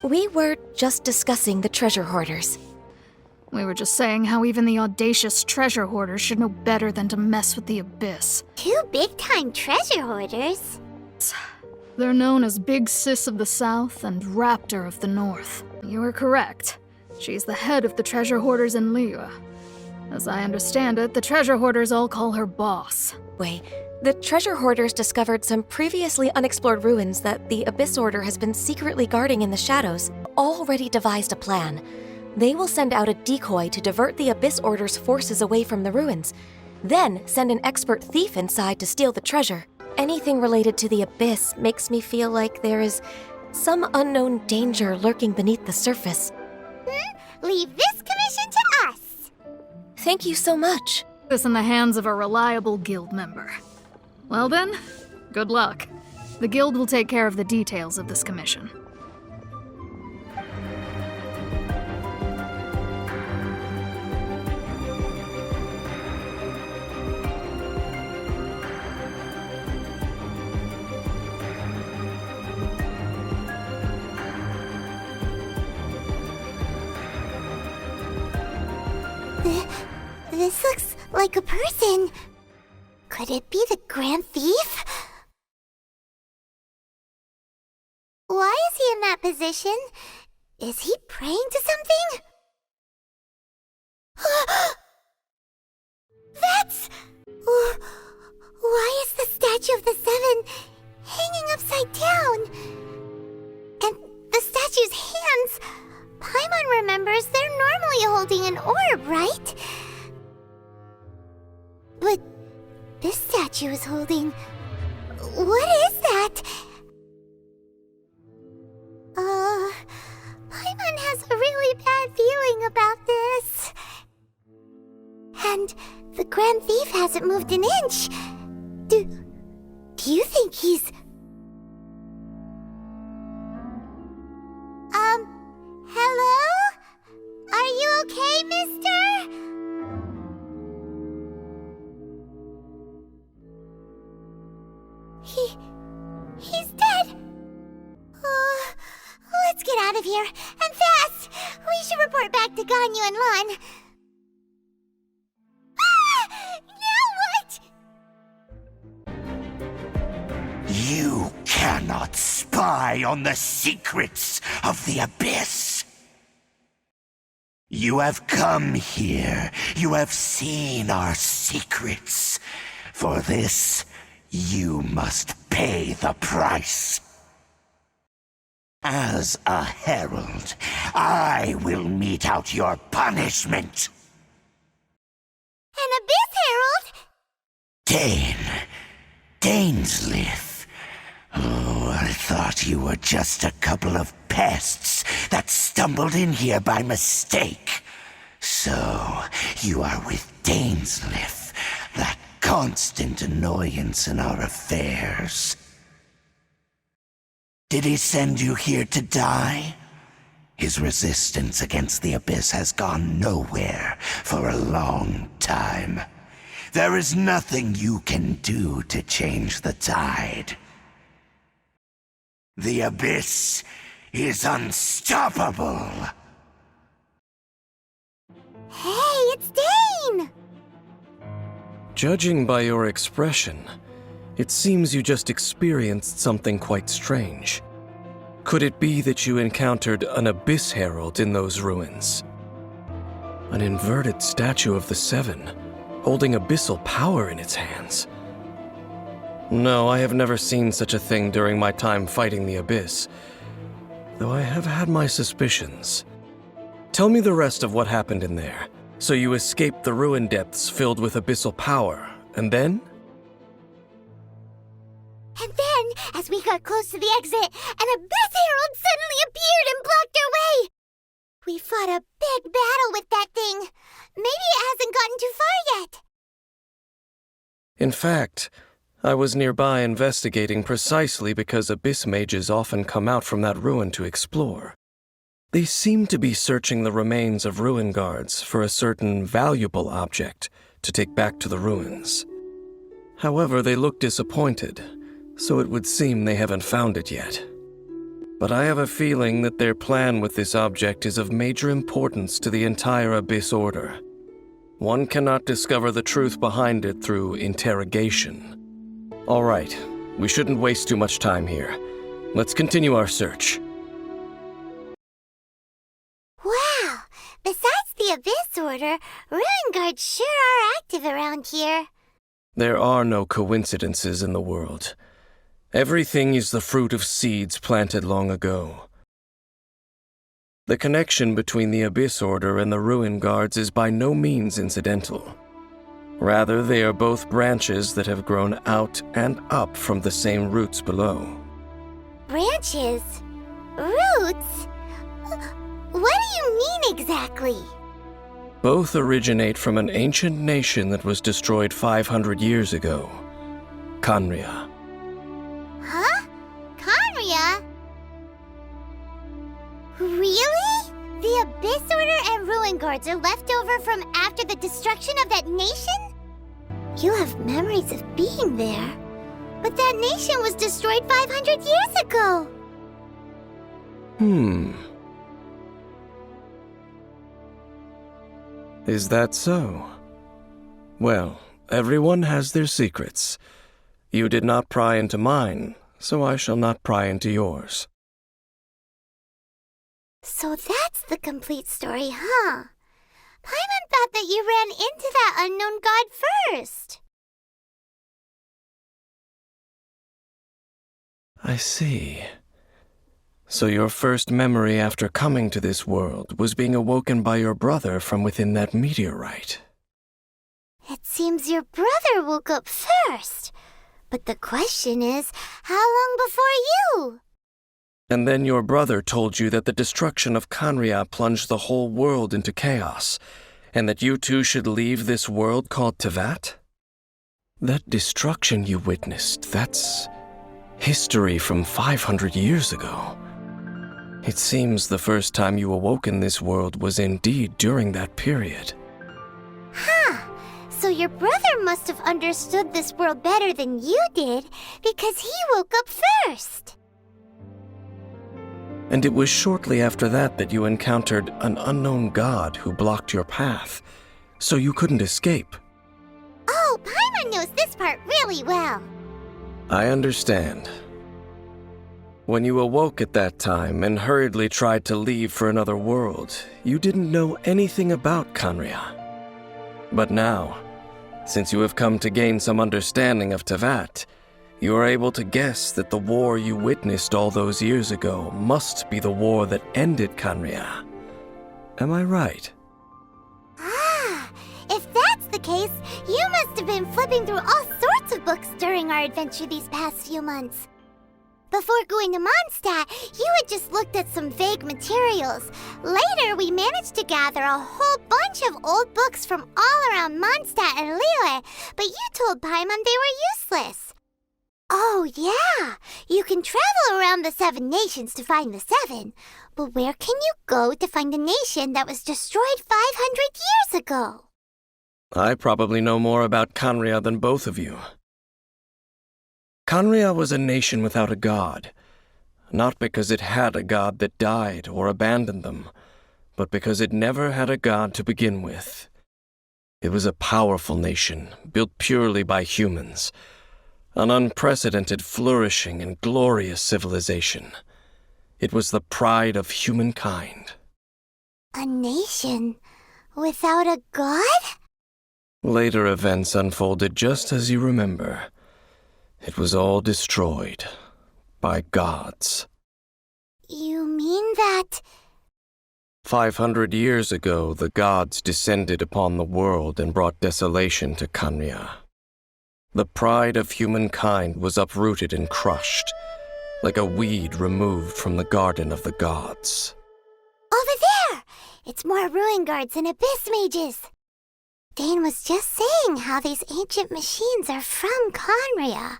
We were just discussing the treasure hoarders. We were just saying how even the audacious treasure hoarders should know better than to mess with the Abyss. Two big-time treasure hoarders? They're known as Big Sis of the South and Raptor of the North. You are correct. She's the head of the treasure hoarders in Khaenri'ah. As I understand it, the treasure hoarders all call her boss. Wait, the treasure hoarders discovered some previously unexplored ruins that the Abyss Order has been secretly guarding in the shadows. Already devised a plan. They will send out a decoy to divert the Abyss Order's forces away from the ruins, then send an expert thief inside to steal the treasure. Anything related to the Abyss makes me feel like there is some unknown danger lurking beneath the surface. Leave this commission to us! Thank you so much. This in the hands of a reliable guild member. Well then, good luck. The guild will take care of the details of this commission. This looks like a person. Could it be the Grand Thief? Why is he in that position? Is he praying to something? That's... Why is the statue of the Seven hanging upside down? And the statue's hands... Paimon remembers they're normally holding an orb, right? But this statue is holding... What is that? Paimon has a really bad feeling about this. And the Grand Thief hasn't moved an inch. Do you think he's... Hello? Are you okay, mister? He's dead. Let's get out of here, and fast! We should report back to Ganyu and Lan. Now what? You cannot spy on the secrets of the Abyss. You have come here. You have seen our secrets. For this, you must pay the price. As a herald, I will mete out your punishment. An Abyss Herald? Dainslith. Oh, I thought you were just a couple of pests that stumbled in here by mistake. So, you are with Dainslith, that constant annoyance in our affairs. Did he send you here to die? His resistance against the Abyss has gone nowhere for a long time. There is nothing you can do to change the tide. The Abyss is unstoppable. Hey, it's Dane! Judging by your expression, it seems you just experienced something quite strange. Could it be that you encountered an Abyss Herald in those ruins? An inverted statue of the Seven, holding abyssal power in its hands. No, I have never seen such a thing during my time fighting the Abyss, though I have had my suspicions. Tell me the rest of what happened in there. So you escaped the ruin depths filled with abyssal power, and then? And then, as we got close to the exit, an Abyss Herald suddenly appeared and blocked our way! We fought a big battle with that thing. Maybe it hasn't gotten too far yet. In fact, I was nearby investigating precisely because Abyss mages often come out from that ruin to explore. They seem to be searching the remains of ruin guards for a certain valuable object to take back to the ruins. However, they look disappointed, so it would seem they haven't found it yet. But I have a feeling that their plan with this object is of major importance to the entire Abyss Order. One cannot discover the truth behind it through interrogation. All right, we shouldn't waste too much time here. Let's continue our search. Wow! Besides the Abyss Order, Ruin Guards sure are active around here. There are no coincidences in the world. Everything is the fruit of seeds planted long ago. The connection between the Abyss Order and the Ruin Guards is by no means incidental. Rather, they are both branches that have grown out and up from the same roots below. Branches? Roots? What do you mean exactly? Both originate from an ancient nation that was destroyed 500 years ago, Khaenri'ah. Huh? Khaenri'ah? Really? The Abyss Order and Ruin Guards are left over from after the destruction of that nation? You have memories of being there. But that nation was destroyed 500 years ago. Is that so? Well, everyone has their secrets. You did not pry into mine, so I shall not pry into yours. So that's the complete story, huh? Paimon thought that you ran into that unknown god first. I see. So your first memory after coming to this world was being awoken by your brother from within that meteorite. It seems your brother woke up first. But the question is, how long before you? And then your brother told you that the destruction of Khaenri'ah plunged the whole world into chaos, and that you two should leave this world called Teyvat? That destruction you witnessed, that's history from 500 years ago. It seems the first time you awoke in this world was indeed during that period. Huh. So your brother must have understood this world better than you did, because he woke up first. And it was shortly after that that you encountered an unknown god who blocked your path, so you couldn't escape. Oh, Paimon knows this part really well. I understand. When you awoke at that time and hurriedly tried to leave for another world, you didn't know anything about Khaenri'ah. But now, since you have come to gain some understanding of Teyvat, you are able to guess that the war you witnessed all those years ago must be the war that ended Khaenri'ah. Am I right? Ah, if that's the case, you must have been flipping through all sorts of books during our adventure these past few months. Before going to Mondstadt, you had just looked at some vague materials. Later, we managed to gather a whole bunch of old books from all around Mondstadt and Liyue, but you told Paimon they were useless. Oh, yeah! You can travel around the 7 nations to find the 7, but where can you go to find a nation that was destroyed 500 years ago? I probably know more about Khaenri'ah than both of you. Khaenri'ah was a nation without a god, not because it had a god that died or abandoned them, but because it never had a god to begin with. It was a powerful nation, built purely by humans, an unprecedented, flourishing, and glorious civilization. It was the pride of humankind. A nation without a god? Later events unfolded just as you remember. It was all destroyed by gods. You mean that... 500 years ago, the gods descended upon the world and brought desolation to Khaenri'ah. The pride of humankind was uprooted and crushed, like a weed removed from the garden of the gods. Over there! It's more Ruin Guards and Abyss Mages. Dane was just saying how these ancient machines are from Khaenri'ah.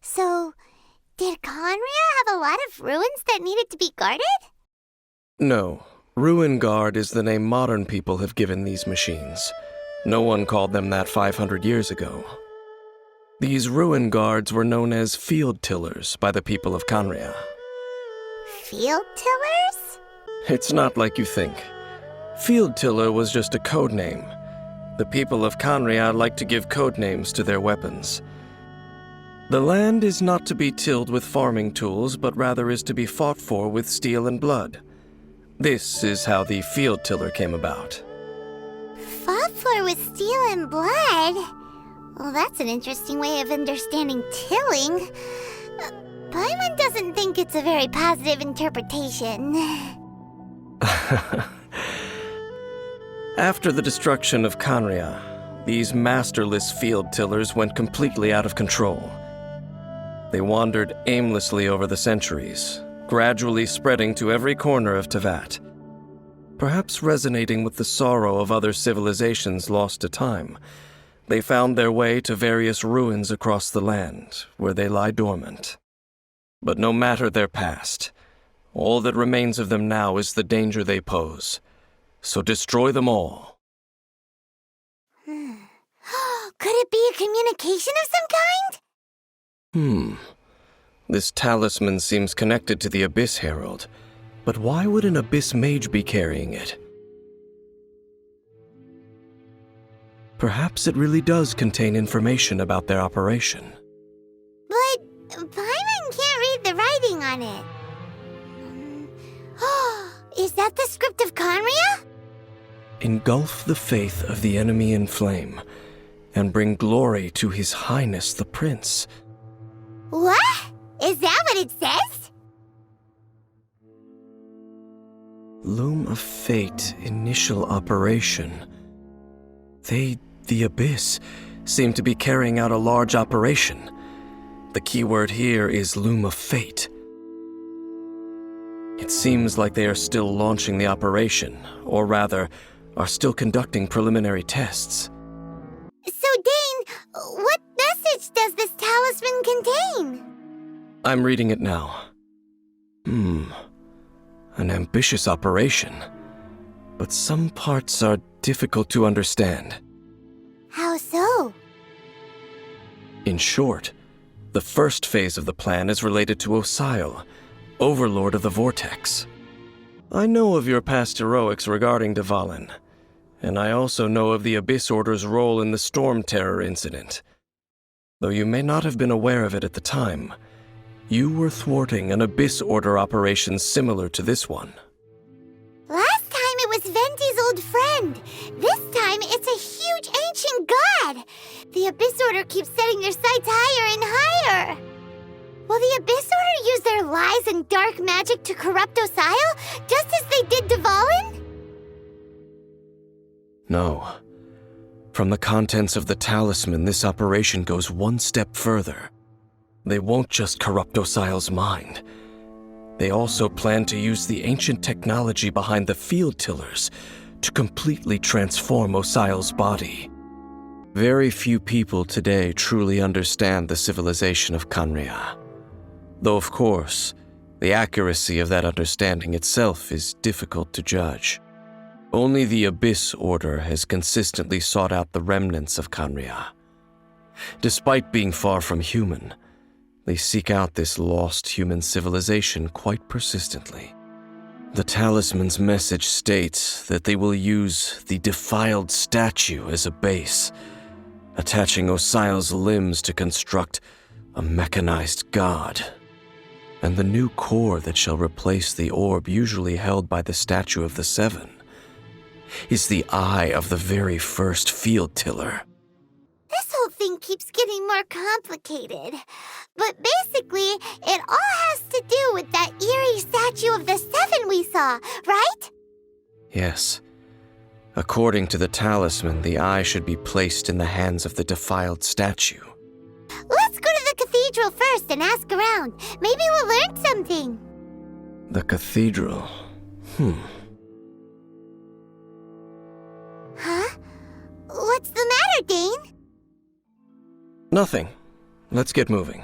So, did Khaenri'ah have a lot of ruins that needed to be guarded? No. Ruin Guard is the name modern people have given these machines. No one called them that 500 years ago. These ruin guards were known as field tillers by the people of Khaenri'ah. Field tillers? It's not like you think. Field tiller was just a code name. The people of Khaenri'ah like to give code names to their weapons. The land is not to be tilled with farming tools, but rather is to be fought for with steel and blood. This is how the field tiller came about. Fought for with steel and blood? Well, that's an interesting way of understanding tilling. Paimon doesn't think it's a very positive interpretation. After the destruction of Khaenri'ah, these masterless field tillers went completely out of control. They wandered aimlessly over the centuries, gradually spreading to every corner of Teyvat. Perhaps resonating with the sorrow of other civilizations lost to time, they found their way to various ruins across the land, where they lie dormant. But no matter their past, all that remains of them now is the danger they pose. So destroy them all. Could it be a communication of some kind? This talisman seems connected to the Abyss Herald, but why would an Abyss Mage be carrying it? Perhaps it really does contain information about their operation. But Paimon can't read the writing on it. Is that the script of Khaenri'ah? Engulf the faith of the enemy in flame, and bring glory to His Highness the Prince. What? Is that what it says? Loom of Fate, initial operation. The Abyss, seem to be carrying out a large operation. The keyword here is Loom of Fate. It seems like they are still launching the operation, or rather, are still conducting preliminary tests. So, Dane, what message does this talisman contain? I'm reading it now. An ambitious operation, but some parts are difficult to understand. How so? In short, the first phase of the plan is related to Osile, Overlord of the Vortex. I know of your past heroics regarding Dvalin, and I also know of the Abyss Order's role in the Storm Terror incident. Though you may not have been aware of it at the time, you were thwarting an Abyss Order operation similar to this one. Last time it was Venti's old friend. This time it's a huge ancient god. The Abyss Order keeps setting their sights higher and higher. Will the Abyss Order use their lies and dark magic to corrupt Osile, just as they did Dvalin? No. From the contents of the talisman, this operation goes one step further. They won't just corrupt Osile's mind. They also plan to use the ancient technology behind the field tillers to completely transform Osile's body. Very few people today truly understand the civilization of Khaenri'ah. Though, of course, the accuracy of that understanding itself is difficult to judge. Only the Abyss Order has consistently sought out the remnants of Khaenri'ah. Despite being far from human, they seek out this lost human civilization quite persistently. The talisman's message states that they will use the defiled statue as a base, attaching Osile's limbs to construct a mechanized god. And the new core that shall replace the orb usually held by the Statue of the Seven is the eye of the very first field tiller. This whole thing keeps getting more complicated. But basically, it all has to do with that eerie Statue of the Seven we saw, right? Yes. According to the talisman, the eye should be placed in the hands of the defiled statue. Let's go to the cathedral first and ask around. Maybe we'll learn something. The cathedral. Huh? What's the matter, Dane? Nothing. Let's get moving.